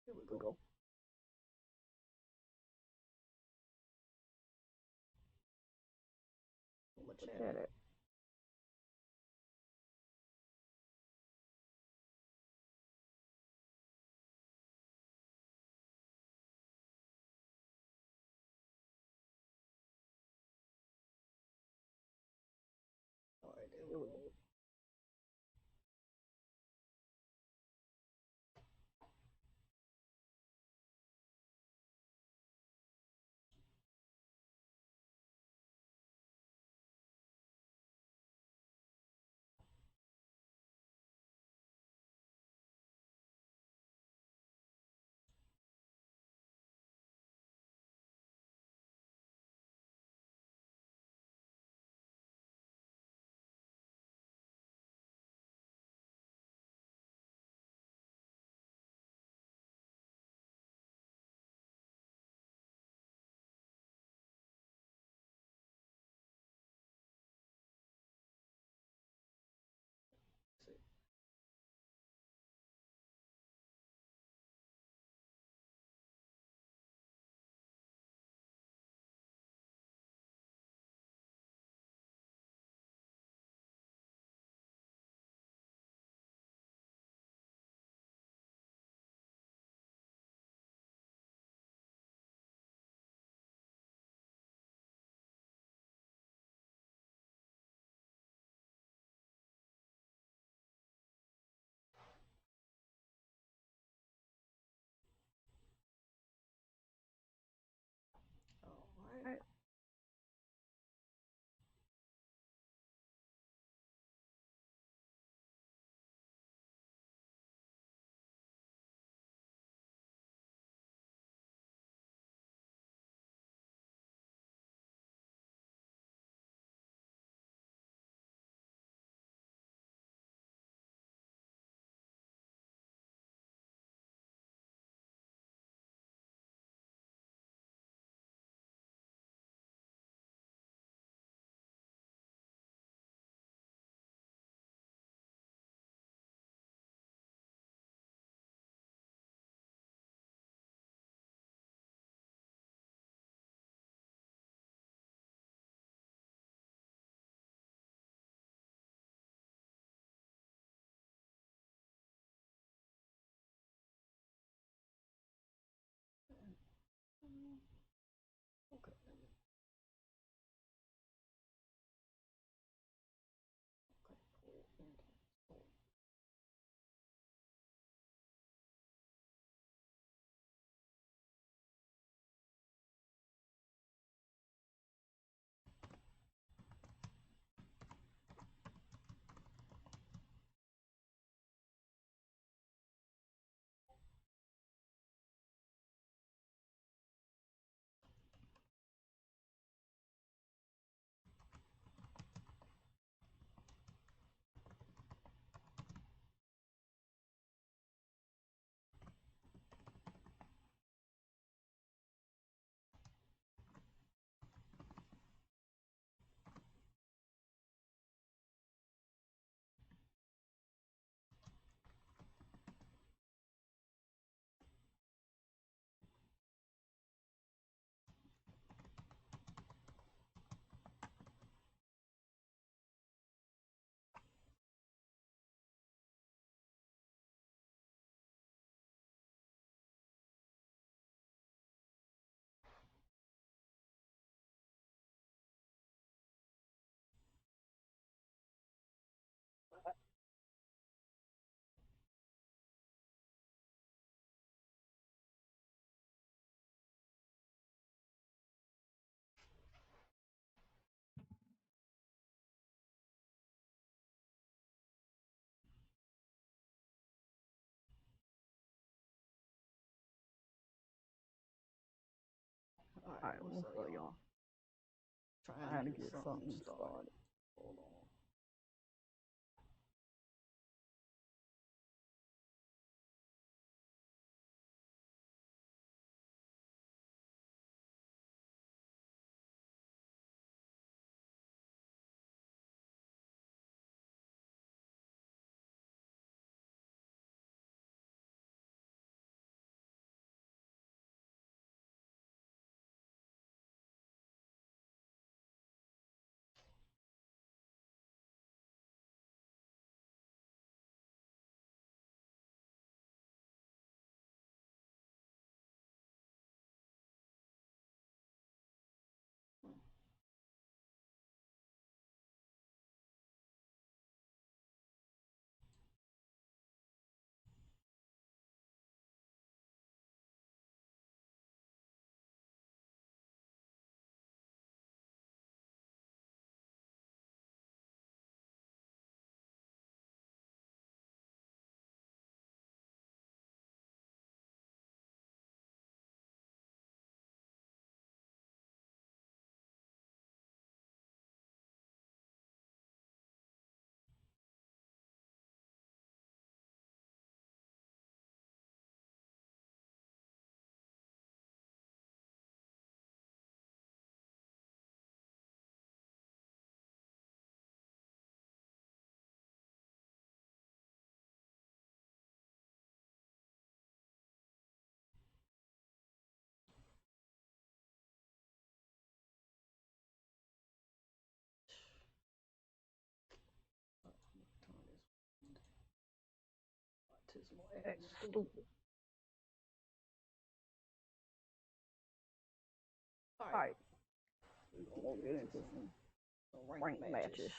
Here we go. Look at it. Alright, there we go. Alright. Okay. Alright, what's up, y'all? Trying to get something started. Hold on. That's stupid. Alright, we'll get into some rank matches.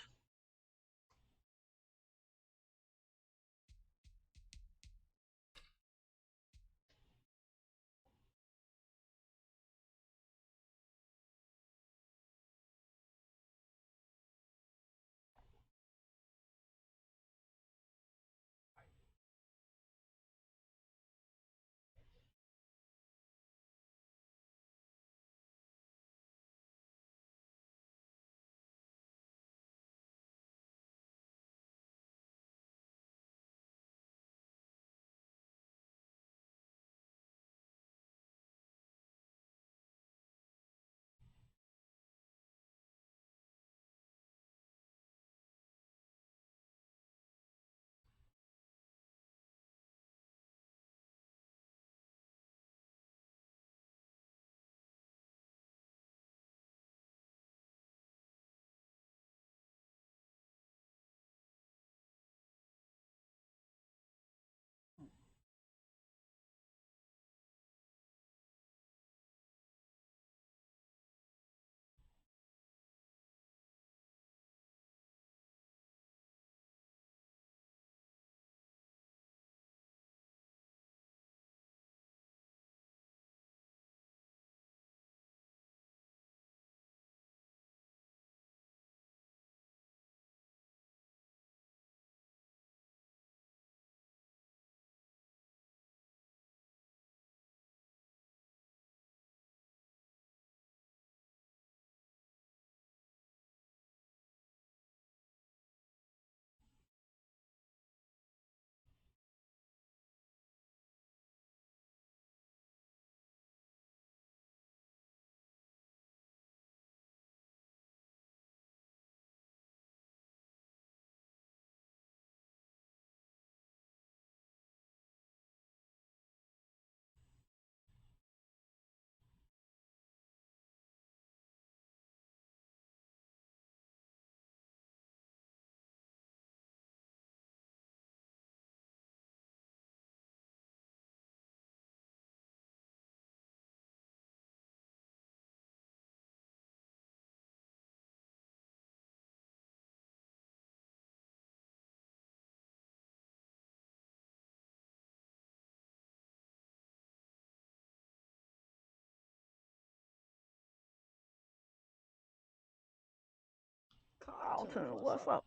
Carlton, what's up?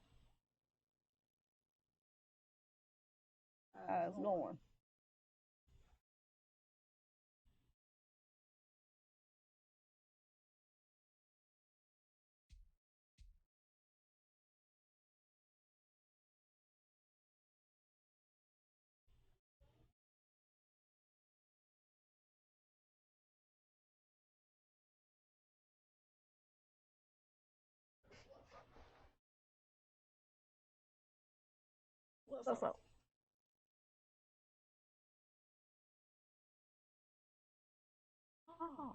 How's it going? What's up? Oh,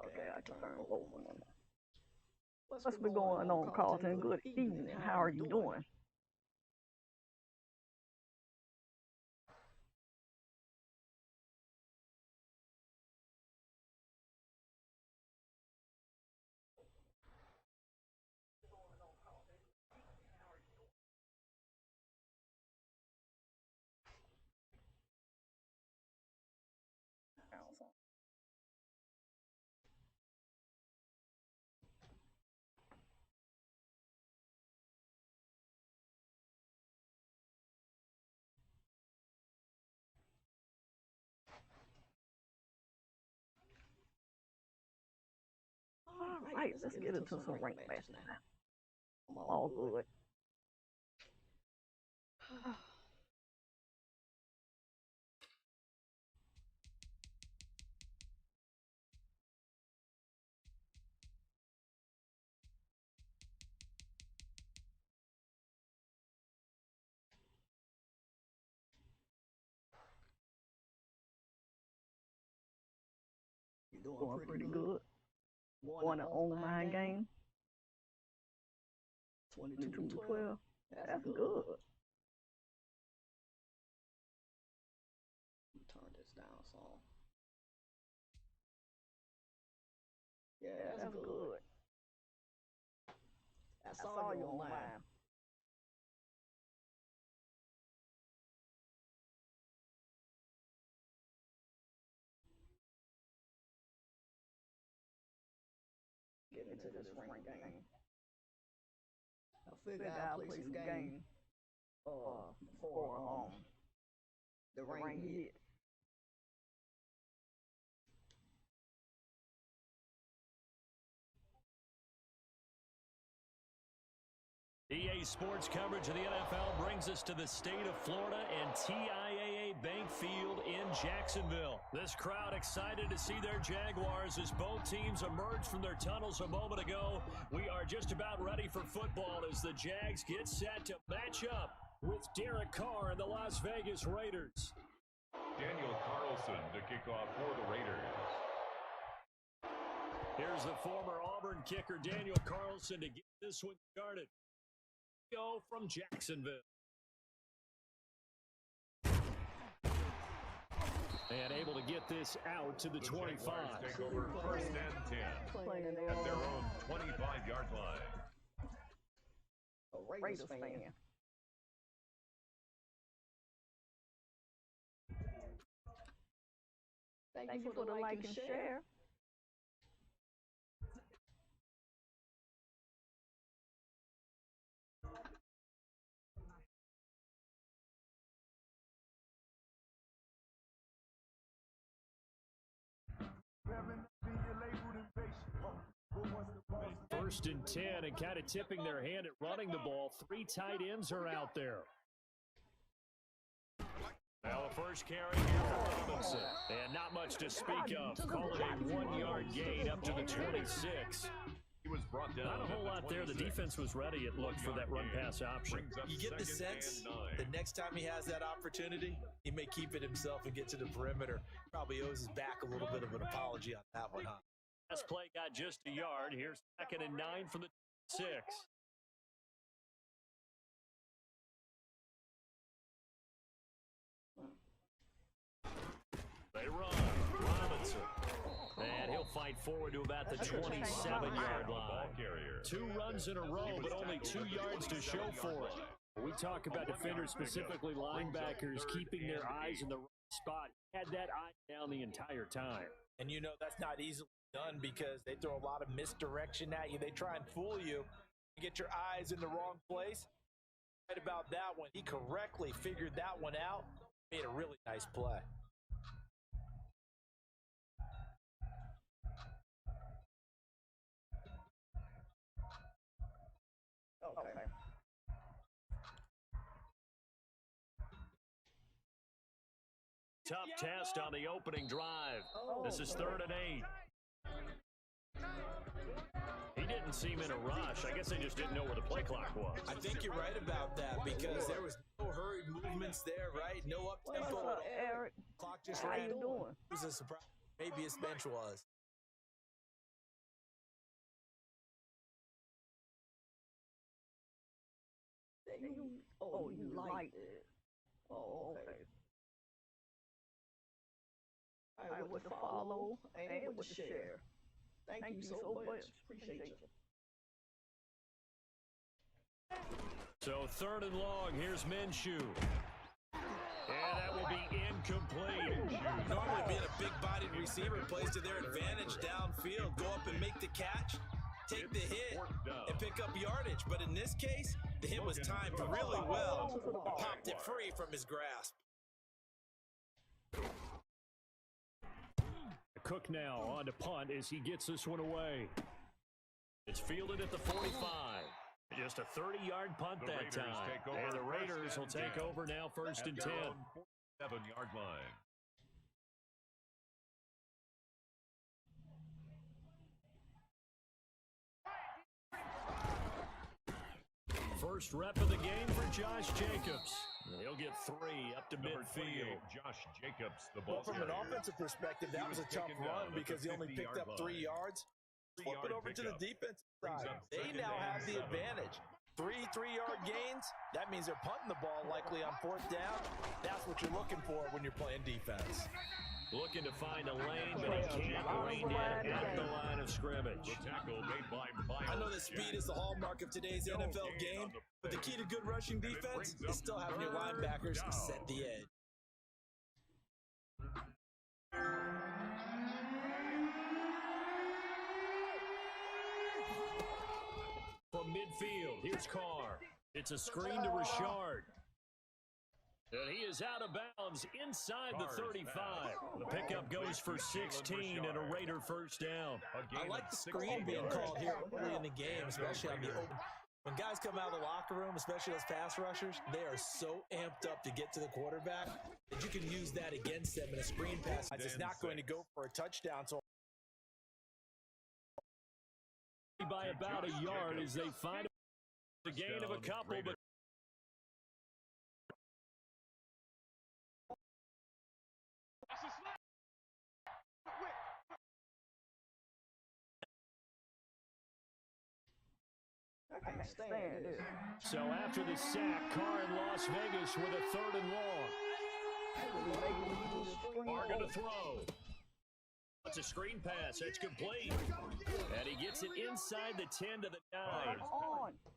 okay, I can turn it over now. What's been going on, Carlton? Good evening. How are you doing? All right, let's get into some rank matches now. I'm all good. Doing pretty good. Won an online game. 22-12. That's good. Turn this down some. Yeah, that's good. That's all you online. Get into this rank game. I figure I'll play some game before the rain hit. EA Sports coverage of the NFL brings us to the state of Florida and TIAA Bank Field in Jacksonville. This crowd excited to see their Jaguars as both teams emerge from their tunnels a moment ago. We are just about ready for football as the Jags get set to match up with Derek Carr and the Las Vegas Raiders. Daniel Carlson to kick off for the Raiders. Here's the former Auburn kicker Daniel Carlson to get this one started. Go from Jacksonville. And able to get this out to the 25. Take over first and 10 at their own 25-yard line. A Raiders fan. Thank you for the like and share. First and 10 and kind of tipping their hand at running the ball. 3 tight ends are out there. Now the first carry here for Robinson. And not much to speak of. Call it a 1-yard gain up to the 26. He was brought down. Not a whole lot there. The defense was ready, it looked, for that run-pass option. You get the sense that next time he has that opportunity, he may keep it himself and get to the perimeter. Probably owes his back a little bit of an apology on that one, huh? Last play got just a yard. Here's 2nd and 9 from the 6. They run. Robinson. And he'll fight forward to about the 27-yard line. 2 runs in a row, but only 2 yards to show for it. We talk about defenders, specifically linebackers, keeping their eyes in the right spot. Had that eye down the entire time. And you know that's not easily done because they throw a lot of misdirection at you. They try and fool you. You get your eyes in the wrong place. Right about that one. He correctly figured that one out. Made a really nice play. Okay. Tough test on the opening drive. This is 3rd and 8. He didn't seem in a rush. I guess they just didn't know where the play clock was. I think you're right about that because there was no hurried movements there, right? No up-tempo at all. Eric? Clock just How ran. you doing? It was a surprise. Maybe his bench was. You liked it. Oh, okay. I would follow and would share. Thank you so much. Appreciate you. So 3rd and long, here's Minshew. And that will be incomplete. Normally being a big-bodied receiver plays to their advantage downfield. Go up and make the catch, take the hit, and pick up yardage. But in this case, the hit was timed really well. Popped it free from his grasp. Cook now on to punt as he gets this one away. It's fielded at the 45. Just a 30-yard punt that time. And the Raiders will take over now 1st and 10. 7-yard line. First rep of the game for Josh Jacobs. He'll get 3 up to midfield. Josh Jacobs, the ball. Well, from an offensive perspective, that was a tough run because he only picked up 3 yards. Flip it over to the defensive side. They now have the advantage. 3-3-yard gains, that means they're punting the ball likely on 4th down. That's what you're looking for when you're playing defense. Looking to find a lane, but he can't rein in at the line of scrimmage. The tackle made by Miles I know that speed is the hallmark of today's NFL game, but the key to good rushing defense is still having your linebackers set the edge. From midfield, here's Carr. It's a screen to Richard. And he is out of bounds inside the 35. The pickup goes for 16 and a Raider first down. I like the screen being called here early in the game, especially on the open. When guys come out of the locker room, especially those pass rushers, they are so amped up to get to the quarterback that you can use that against them in a screen pass. It's not going to go for a touchdown. So by about a yard as they find a gain of a couple, but I can't stand it. so after the sack, Carr in Las Vegas with a 3rd and long. Carr going to throw. It's a screen pass. It's complete. And he gets it inside the 10 to the 9.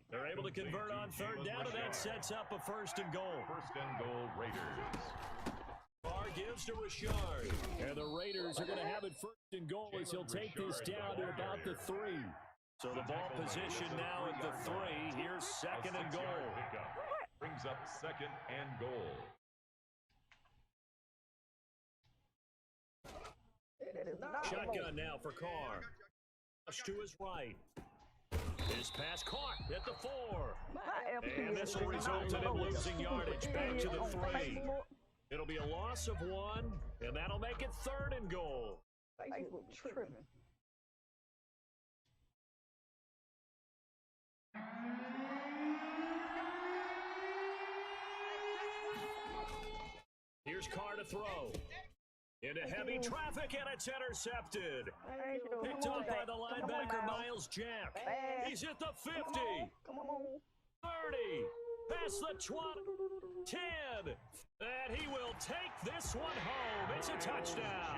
They're able to convert on 3rd down, and that sets up a 1st and goal. 1st and goal, Raiders. Carr gives to Richard. And the Raiders are going to have it 1st and goal as he'll take this down to about the 3. So the ball position now at the 3. Here's 2nd and goal. Brings up 2nd and goal. Shotgun now for Carr. Rush to his right. His pass caught at the 4. And this will result in him losing yardage back to the 3. It'll be a loss of 1, and that'll make it 3rd and goal. Facebook tripping. Here's Carr to throw. Into heavy traffic, and it's intercepted. Picked up by the linebacker, Miles Jack. He's at the 50. 30. Past the 20. 10. And he will take this one home. It's a touchdown.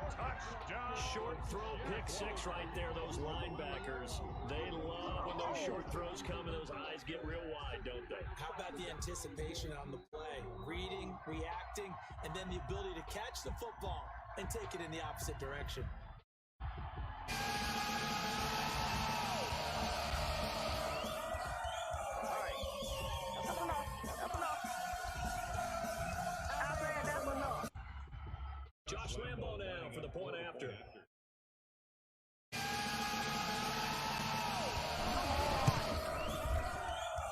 Touchdown. Short throw, pick 6 right there. Those linebackers, they love when those short throws come and those eyes get real wide, don't they? how about the anticipation on the play? Reading, reacting, and then the ability to catch the football and take it in the opposite direction. Josh Lambo now for the point after.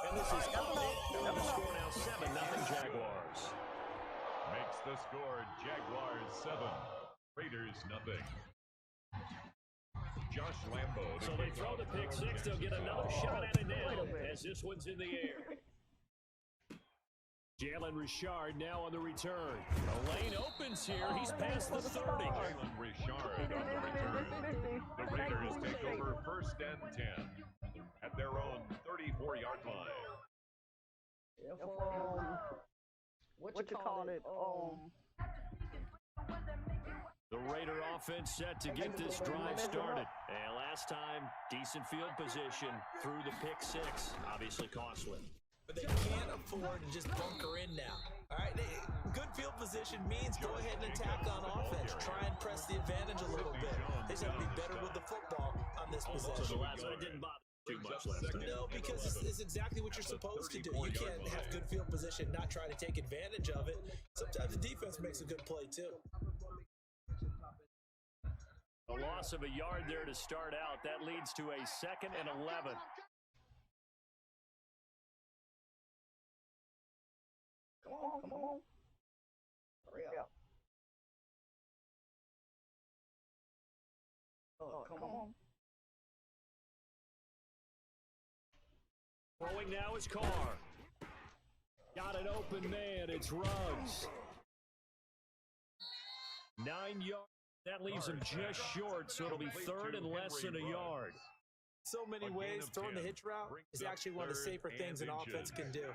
And this is up. And the score now 7-0 Jaguars. Makes the score Jaguars 7, Raiders nothing. Josh Lambo. So they throw the pick 6. They'll get another shot at it now as this one's in the air. Jalen Richard now on the return. The lane opens here. He's past the 30. Jalen Richard on the return. The Raiders take over 1st and 10 at their own 34-yard line. If, what you call it? The Raider offense set to get this drive started. And last time, decent field position through the pick 6. Obviously costly. But they can't afford to just bunker in now. All right, good field position means go ahead and attack on offense. Try and press the advantage a little bit. They just have to be better with the football on this possession. So the last one didn't bother too much last time. No, because it's exactly what you're supposed to do. You can't have good field position, not try to take advantage of it. Sometimes the defense makes a good play too. A loss of a yard there to start out. That leads to a 2nd and 11. Come on. Hurry up. Come on. Throwing now is Carr. Got an open man. It's Ruggs. 9 yards. That leaves him just short, so it'll be 3rd and less than a yard. So many ways, throwing the hitch route is actually one of the safer things an offense can do.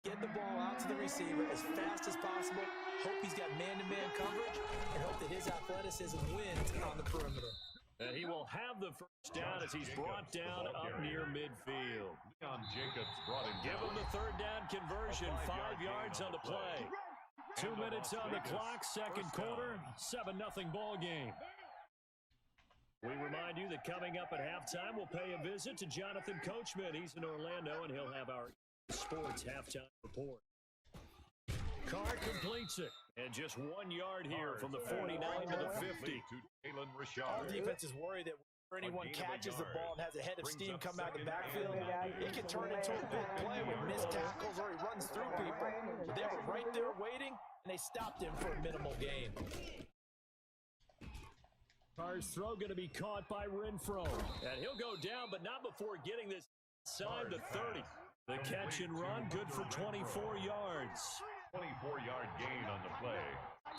Get the ball out to the receiver as fast as possible, hope he's got man-to-man coverage, and hope that his athleticism wins on the perimeter. And he will have the first down as he's brought down up near midfield. Give him the third down conversion, 5 yards on the play. 2 minutes on the clock, second quarter, 7-0 ball game. We remind you that coming up at halftime, we'll pay a visit to Jonathan Coachman. He's in Orlando, and he'll have our sports halftime report. Carr completes it, and just 1 yard here from the 49 to the 50. All defense is worried that when anyone catches the ball and has a head of steam come out of the backfield, it can turn into a big play with missed tackles or he runs through people. But they were right there waiting, and they stopped him for a minimal gain. Carr's throw going to be caught by Renfro. And he'll go down, but not before getting this side to 30. The catch and run, good for 24 yards. 24-yard gain on the play.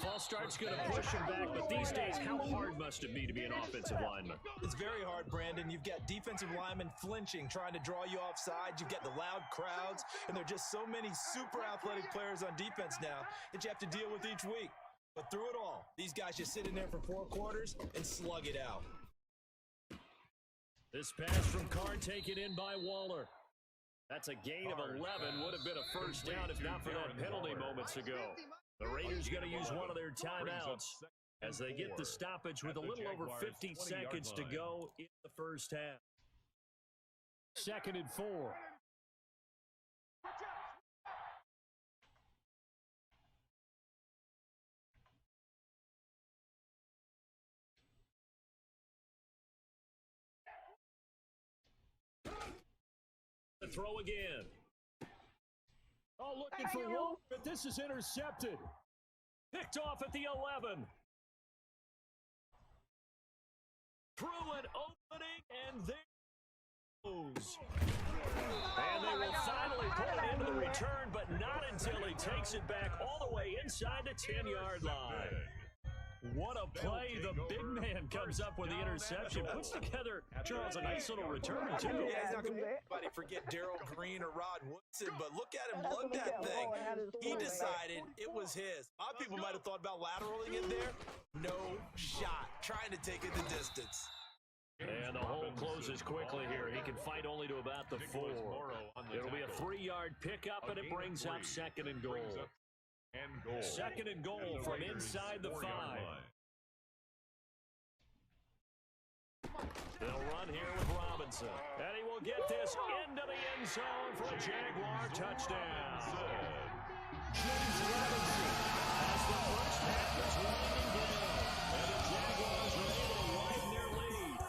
False start's going to push him back, but these days, how hard must it be to be an offensive lineman? It's very hard, Brandon. You've got defensive linemen flinching, trying to draw you off sides. You've got the loud crowds, and there are just so many super athletic players on defense now that you have to deal with each week. But through it all, these guys just sit in there for 4 quarters and slug it out. This pass from Carr taken in by Waller. That's a gain of 11. Would have been a first down if not for that penalty moments ago. The Raiders going to use one of their timeouts as they get the stoppage with a little over 50 seconds to go in the first half. 2nd and 4. The throw again. Oh, looking for one, but this is intercepted. Picked off at the 11. Through an opening, and there goes. And they will finally put it into the return, but not until he takes it back all the way inside the 10-yard line. What a play. The big man comes up with the interception. Puts together, Charles, a nice little return, too. Yeah, he's not going to let anybody forget Darrell Green or Rod Woodson, but look at him lug that thing. He decided it was his. A lot of people might have thought about lateraling it there. No shot. Trying to take it the distance. And the hole closes quickly here. He can fight only to about the 4. It'll be a 3-yard pickup, and it brings up 2nd and goal. 2nd and goal from inside the 5. They'll run here with Robinson. And he will get this into the end zone for a Jaguar touchdown. James Robinson as the first half is winding down. And the Jaguars are able to widen their lead.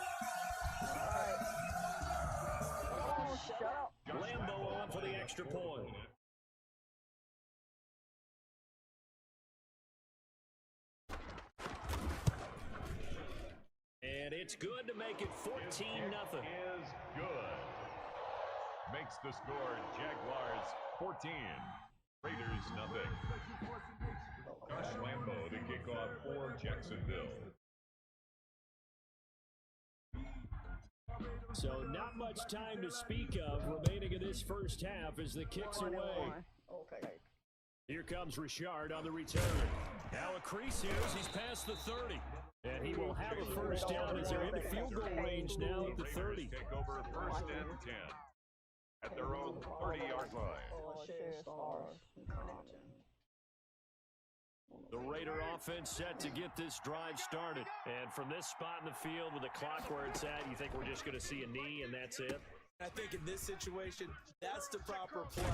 Lambo on for the extra point. And it's good to make it 14-0. Is good. Makes the score Jaguars 14, Raiders nothing. Josh Lambo to kick off for Jacksonville. So not much time to speak of remaining in this first half as the kick's away. Okay. Here comes Richard on the return. Now a crease here as he's past the 30. And he will have a first down as they're into field goal range now at the 30. Take over 1st and 10 at their own 30-yard line. The Raider offense set to get this drive started. And from this spot in the field with the clock where it's at, you think we're just going to see a knee and that's it? I think in this situation, that's the proper play.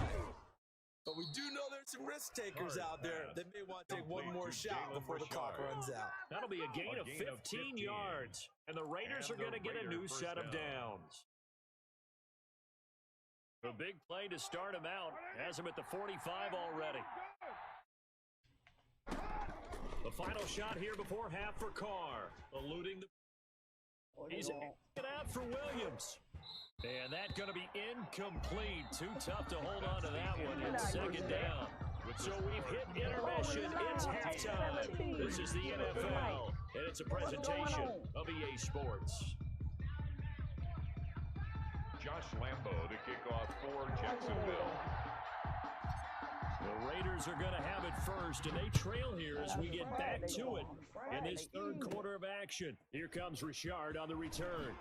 But we do know there's some risk takers out there that may want to take one more shot before the clock runs out. That'll be a gain of 15 yards. And the Raiders are going to get a new set of downs. The big play to start him out has him at the 45 already. The final shot here before half for Carr. Eluding the... He's it out for Williams. And that's going to be incomplete. Too tough to hold on to that one. It's 2nd down. So we've hit intermission. It's halftime. This is the NFL, and it's a presentation of EA Sports. Josh Lambo to kick off for Jacksonville. The Raiders are going to have it first, and they trail here as we get back to it in this third quarter of action. Here comes Richard on the return.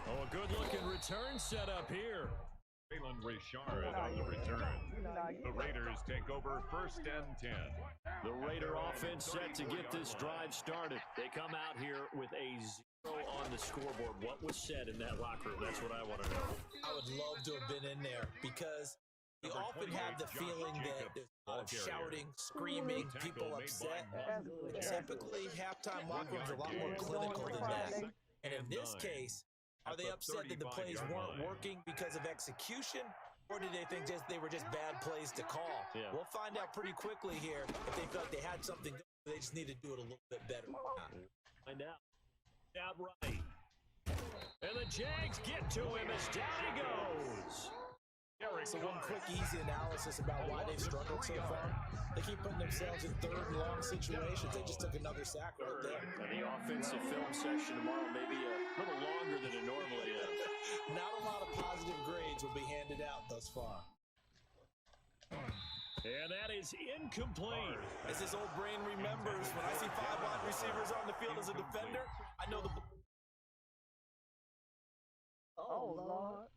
Oh, a good-looking return setup here. Jalen Richard on the return. The Raiders take over 1st and 10. The Raider offense set to get this drive started. They come out here with a 0 on the scoreboard. What was said in that locker room? That's what I want to know. I would love to have been in there because you often have the feeling that there's a lot of shouting, screaming, people upset. But typically, halftime locker rooms are a lot more clinical than that. And in this case, are they upset that the plays weren't working because of execution? Or did they think they were just bad plays to call? Yeah. We'll find out pretty quickly here if they felt they had something good. They just need to do it a little bit better. Find out. Out right. And the Jags get to him as down he goes. So one quick, easy analysis about why they've struggled so far. They keep putting themselves in third and long situations. They just took another sack right there. And the offensive film session tomorrow may be a little longer than it normally is. Not a lot of positive grades will be handed out thus far. And that is incomplete. As his old brain remembers, when I see 5 wide receivers on the field as a defender, I know the... Oh, Lord.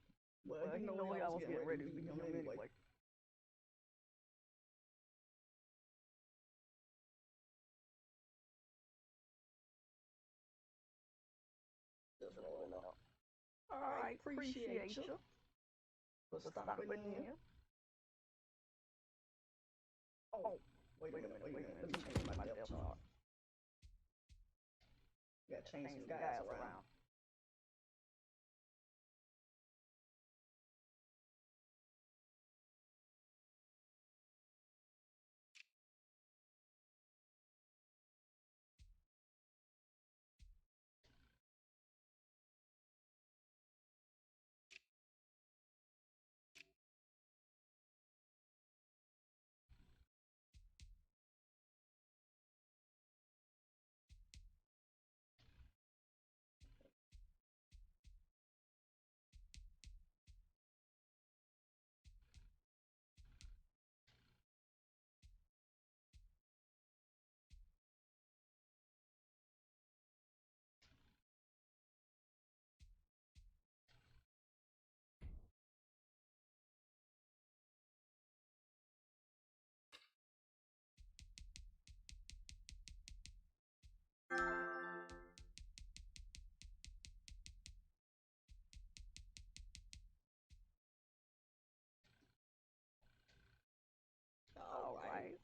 Well, you know I was getting ready to beat him anyway. All right, appreciate you. Let's stop it in. Oh, wait a minute. Let me change my depth chart. Got to change some guys around. All right.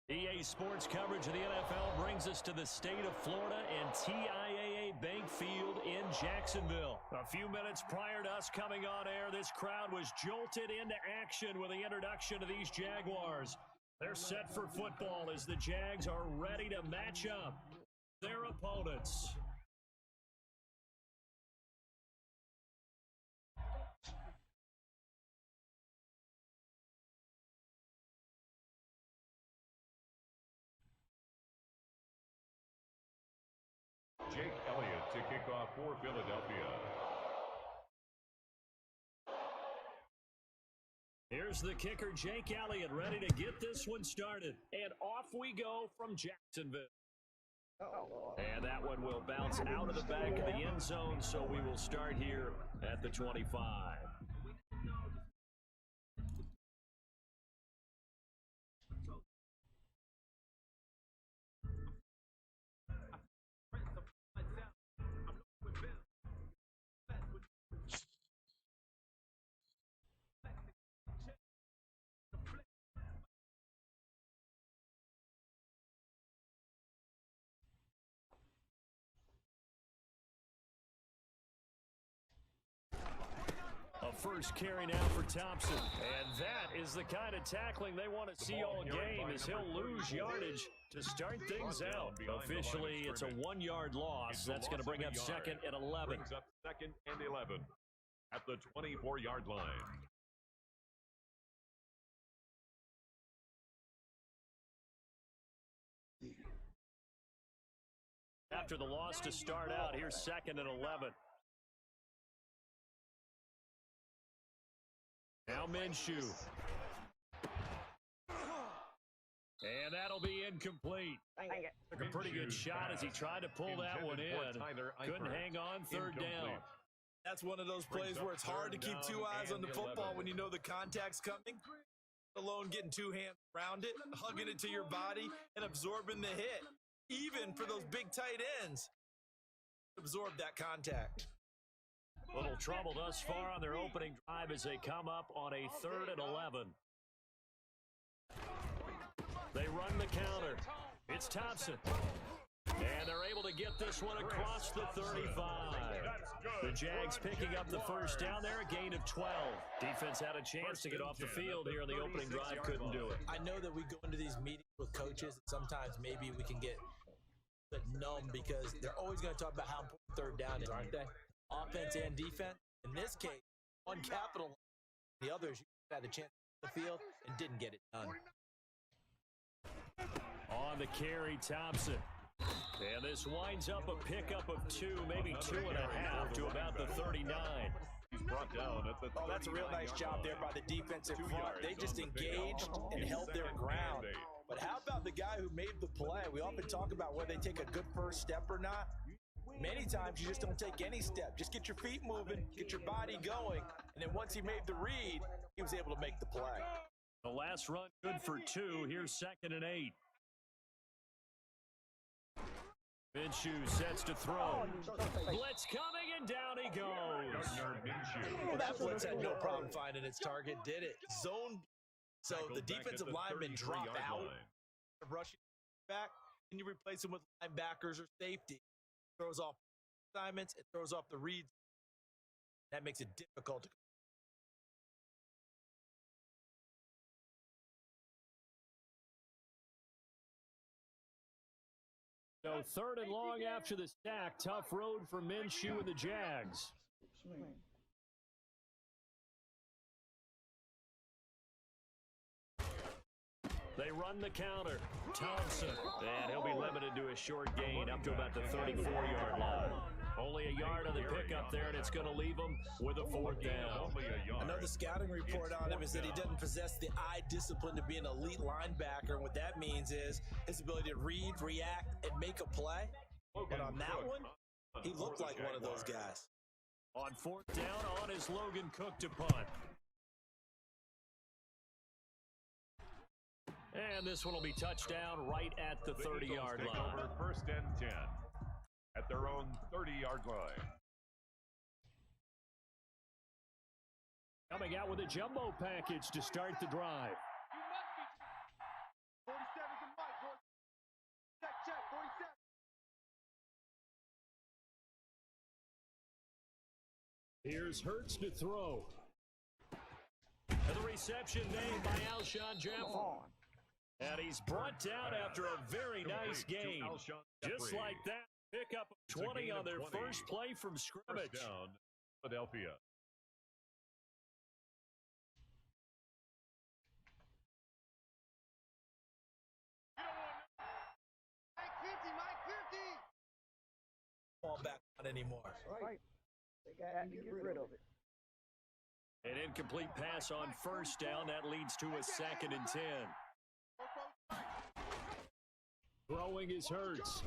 EA Sports coverage of the NFL brings us to the state of Florida and TIAA Bank Field in Jacksonville. A few minutes prior to us coming on air, this crowd was jolted into action with the introduction of these Jaguars. They're set for football as the Jags are ready to match up their opponents. Jake Elliott to kick off for Philadelphia. Here's the kicker, Jake Elliott, ready to get this one started. And off we go from Jacksonville. And that one will bounce out of the back of the end zone, so we will start here at the 25. first carry now for Thompson. And that is the kind of tackling they want to see all game, as he'll lose yardage to start things out. Officially, it's a 1-yard loss. That's going to bring up second and 11. Brings up second and 11 at the 24-yard line. After the loss to start out, here's second and 11. Now Minshew. And that'll be incomplete. Took a pretty good shot as he tried to pull that one in. Couldn't hang on, third down. That's one of those plays where it's hard to keep two eyes on the football when you know the contact's coming. Alone getting two hands around it, hugging it to your body, and absorbing the hit. Even for those big tight ends, absorb that contact. Little trouble thus far on their opening drive as they come up on a 3rd and 11. They run the counter. It's Thompson. And they're able to get this one across the 35. The Jags picking up the first down there, a gain of 12. Defense had a chance to get off the field here on the opening drive, couldn't do it. I know that we go into these meetings with coaches, and sometimes maybe we can get a bit numb because they're always going to talk about how important third down is, aren't they? Offense and defense. In this case, one capital, the others had a chance to the field and didn't get it done. On the carry, Thompson. And this winds up a pickup of 2, maybe 2.5 to about the 39. He's brought down at the That's a real nice job there by the defensive front. They just engaged and held their ground. But how about the guy who made the play? We often talk about whether they take a good first step or not. Many times you just don't take any step. Just get your feet moving, get your body going, and then once he made the read, he was able to make the play. The last run good for 2. Here's second and 8. Minshew sets to throw. Blitz coming, and down he goes. Well, that blitz had no problem finding its target, did it? Zone. So the defensive linemen drop out, rushing back, and you replace them with linebackers or safety. Throws off assignments, it throws off the reads. That makes it difficult to. So 3rd and long after the sack. Tough road for Minshew and the Jags. They run the counter. Thompson. And he'll be limited to a short gain up to about the 34-yard line. Only a yard on the pickup there, and it's going to leave him with a 4th down. Another scouting report on him is that he doesn't possess the eye discipline to be an elite linebacker. And what that means is his ability to read, react, and make a play. But on that one, he looked like one of those guys. On 4th down, on is Logan Cook to punt. And this one will be touchdown right at the 30-yard line. First and 10 at their own 30-yard line. Coming out with a jumbo package to start the drive. 47's the mic, boy. Check, 47. Here's Hurts to throw. And the reception made by Alshon Jeffrey. And he's brought down after a very nice game. Just like that, pick up 20 on their first play from scrimmage. First down, Philadelphia. Mike 50. Ball back on anymore. Right. They got to get rid of it. An incomplete pass on first down. That leads to a 2nd and 10. Throwing is Hurts.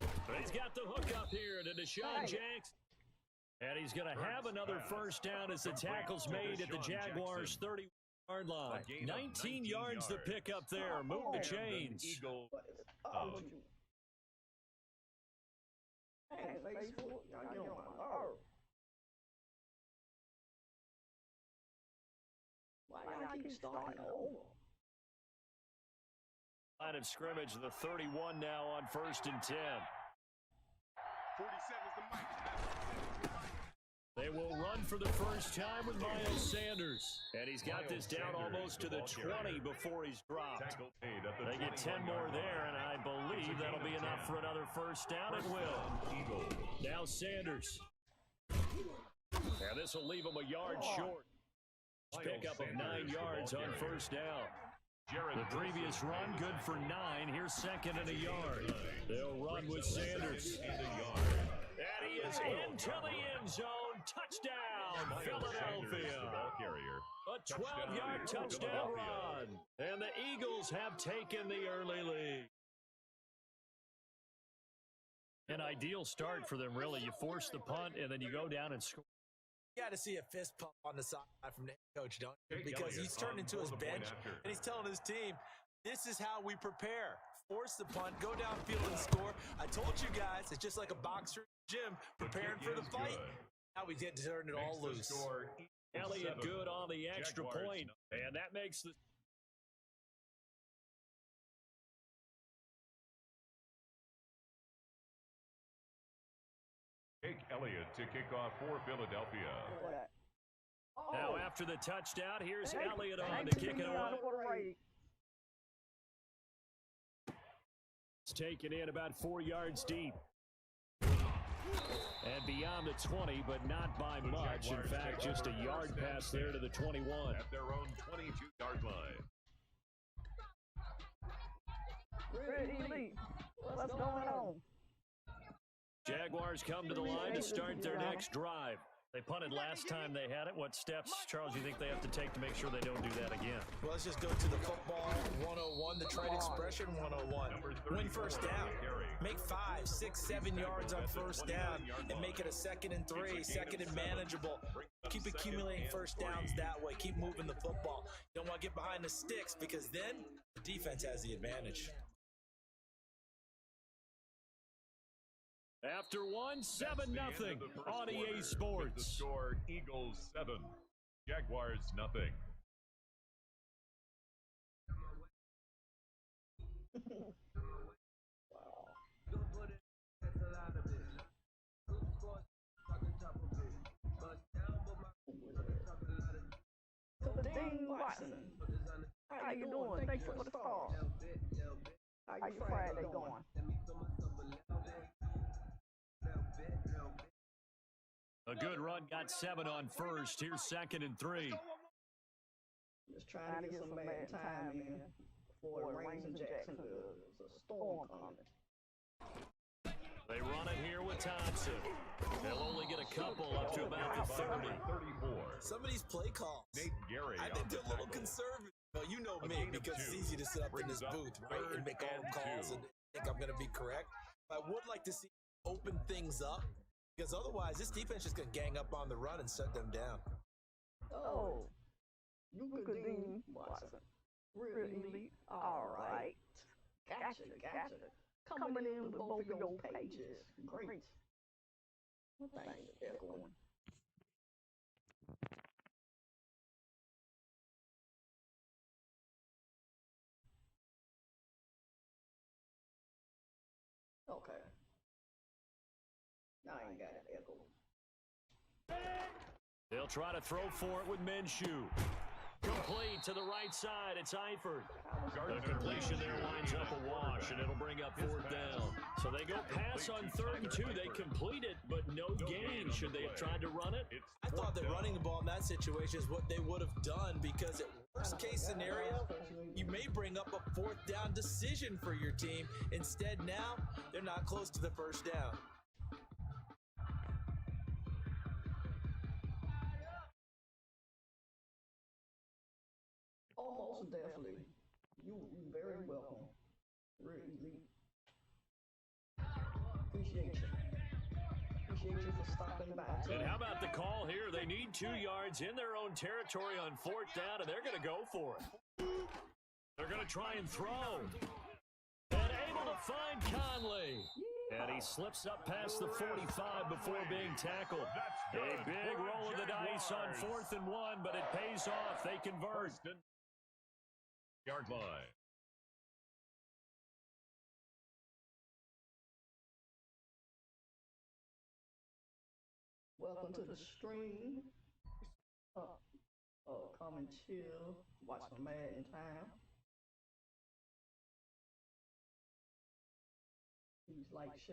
But he's got the hook up here to Deshaun Jackson. And he's going to have another first down as the tackle's made at the Jaguars' 30-yard line. 19 yards to pick up there. Move the chains. Why I keep starting over? Line of scrimmage, the 31 now on 1st and 10. 47's the mic. They will run for the first time with Miles Sanders. And he's got this down almost to the 20 before he's dropped. They get 10 more there, and I believe that'll be enough for another first down. It will. Now Sanders. And this will leave him a yard short. Pickup of 9 yards on first down. The previous run, good for 9. Here's second and a yard. They'll run with Sanders. And he is into the end zone. Touchdown, Philadelphia. A 12-yard touchdown run. And the Eagles have taken the early lead. An ideal start for them, really. You force the punt, and then you go down and score. You got to see a fist pump on the side from the head coach, don't you? Because he's turned into his bench, and he's telling his team, this is how we prepare. Force the punt, go downfield and score. I told you guys, it's just like a boxer gym preparing for the fight. Now we get to turn it all loose. Elliott good on the extra point, and that makes the... Jake Elliott to kick off for Philadelphia. Now after the touchdown, here's Elliott on to kick it off. It's taken in about 4 yards deep. And beyond the 20, but not by much. In fact, just a yard pass there to the 21. At their own 22-yard line. What's going on? Jaguars come to the line to start their next drive. They punted last time they had it. What steps, Charles, do you think they have to take to make sure they don't do that again? Well, let's just go to the football 101, the trade expression 101. Win first down. Make 5, 6, 7 yards on first down and make it a 2nd and 3, 2nd and manageable. Keep accumulating first downs that way. Keep moving the football. You don't want to get behind the sticks because then the defense has the advantage. After 7-0 on EA Sports. The score, Eagles 7, Jaguars nothing. Watson. How you doing? Thanks for the call. How your Friday going? A good run, got 7 on first. Here's 2nd and 3. Just trying to get some bad time in before it rains in Jacksonville. There's a storm coming. They run it here with Thompson. They'll only get a couple up to about the 30. 34. Some of these play calls, Nate Gary I think they're a little conservative. Well, you know me, because it's easy to sit up in this booth, right, and make all the calls and think I'm going to be correct. But I would like to see open things up, because otherwise this defense is going to gang up on the run and shut them down. Oh, you could Dean Watson. Really elite. All right. Gotcha. Coming in with both of your pages. Great. What thing is echoing? Okay. I ain't got an echo. They'll try to throw for it with Minshew. Complete to the right side. It's Eifert. The completion there lines up a wash, and it'll bring up 4th down. So they go pass on 3rd and 2. They complete it, but no gain. Should they have tried to run it? I thought that running the ball in that situation is what they would have done, because at worst case scenario, you may bring up a 4th down decision for your team. Instead, now they're not close to the first down. Almost definitely. You very welcome. Really. Appreciate you. Appreciate you for stopping by. And how about the call here? They need 2 yards in their own territory on 4th down, and they're going to go for it. They're going to try and throw. And able to find Conley. And he slips up past the 45 before being tackled. A big roll of the dice on 4th and 1, but it pays off. They convert. Yard line. Well, welcome to the stream. Come and chill, watch some Madden time. Please like, share.